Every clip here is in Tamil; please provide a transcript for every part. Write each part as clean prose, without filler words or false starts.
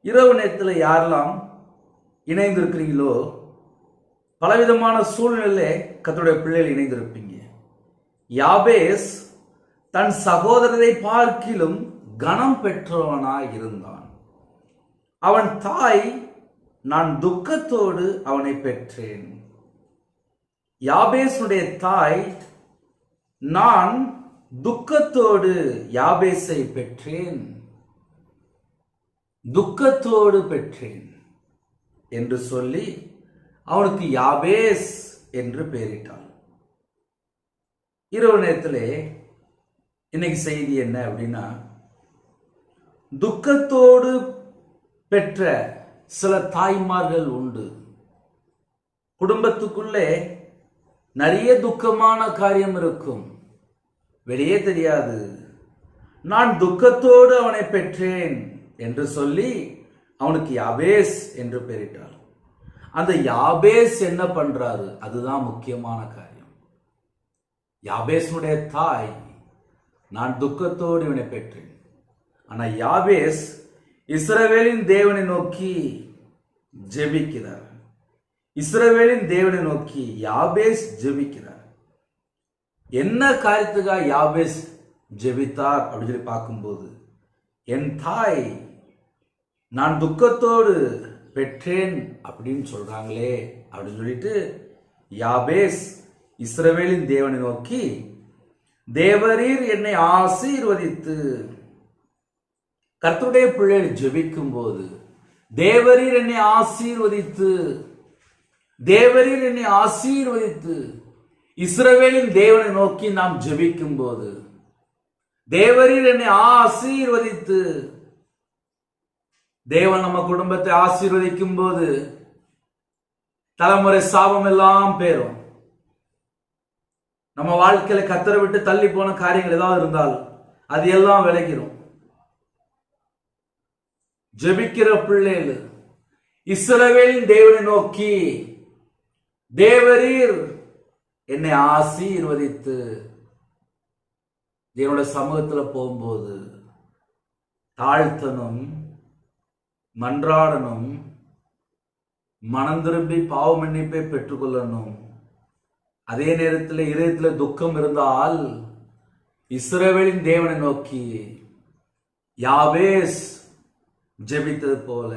இரவு நேரத்தில் யாரெல்லாம் இணைந்திருக்கிறீங்களோ, பலவிதமான சூழ்நிலை கர்த்தருடைய பிள்ளைகள் இணைந்திருப்பீங்க. யாபேஸ் தன் சகோதரரை பார்க்கிலும் கனம் பெற்றவனாய் இருந்தான். அவன் தாய், நான் துக்கத்தோடு அவனை பெற்றேன். யாபேசுடைய தாய், நான் துக்கத்தோடு யாபேசை பெற்றேன், துக்கத்தோடு பெற்றேன் என்று சொல்லி அவனுக்கு யாபேஸ் என்று பெயரிட்டாள். இரவு நேரத்திலே இன்னைக்கு செய்தி என்ன அப்படின்னா, துக்கத்தோடு பெற்ற சில தாய்மார்கள் உண்டு. குடும்பத்துக்குள்ளே நிறைய துக்கமான காரியம் இருக்கும், வெளியே தெரியாது. நான் துக்கத்தோடு அவனை பெற்றேன் என்று சொல்லி அவனுக்கு யாபேஸ் என்று பெயரிட்டார். அந்த யாபேஸ் என்ன பண்றாரு? அதுதான் முக்கியமான காரியம். யாபேசுடைய தாய், நான் துக்கத்தோடு இவனை பெற்றேன். ஆனா யாபேஸ் இஸ்ரவேலின் தேவனை நோக்கி ஜெபிக்கிறார். இஸ்ரவேலின் தேவனை நோக்கி யாபேஸ் ஜெபிக்கிறார். என்ன காரியத்துக்காக யாபேஸ் ஜெபித்தார் அப்படின்னு சொல்லி பார்க்கும்போது, என் தாய் நான் துக்கத்தோடு பெற்றேன் அப்படின்னு சொல்றாங்களே அப்படின்னு சொல்லிட்டு யாபேஸ் இஸ்ரவேலின் தேவனை நோக்கி, தேவரீர் என்னை ஆசீர்வதித்து, கர்த்தருடைய பிள்ளைகள் ஜெபிக்கும் போது தேவரீர் என்னை ஆசீர்வதித்து, தேவரீர் என்னை ஆசீர்வதித்து, இஸ்ரவேலின் தேவனை நோக்கி நாம் ஜெபிக்கும் போது தேவரீர் என்னை ஆசீர்வதித்து, தேவன் நம்ம குடும்பத்தை ஆசீர்வதிக்கும் போது தலைமுறை சாபம் எல்லாம் பேரும். நம்ம வாழ்க்கையில கர்த்தரை விட்டு தள்ளி போன காரியங்கள் ஏதாவது இருந்தால் அது எல்லாம் விலகிரும். ஜெபிக்கிற பிள்ளைகள் இஸ்ரவேலின் தேவனை நோக்கி, தேவரீர் என்னை ஆசீர்வதித்து, தேவனுடைய சமூகத்தில் போகும்போது தாழ்த்தனும், மன்றாடனும், மனம் திரும்பி பாவ மன்னிப்பை பெற்றுக்கொள்ளணும். அதே நேரத்தில் இதயத்தில் துக்கம் இருந்தால் இஸ்ரவேலின் தேவனை நோக்கி யாபேஸ் ஜெபித்தது போல,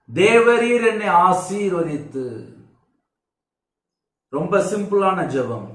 தேவரீர் என்னை ஆசீர்வதித்து. ரொம்ப சிம்பிளான ஜெபம்.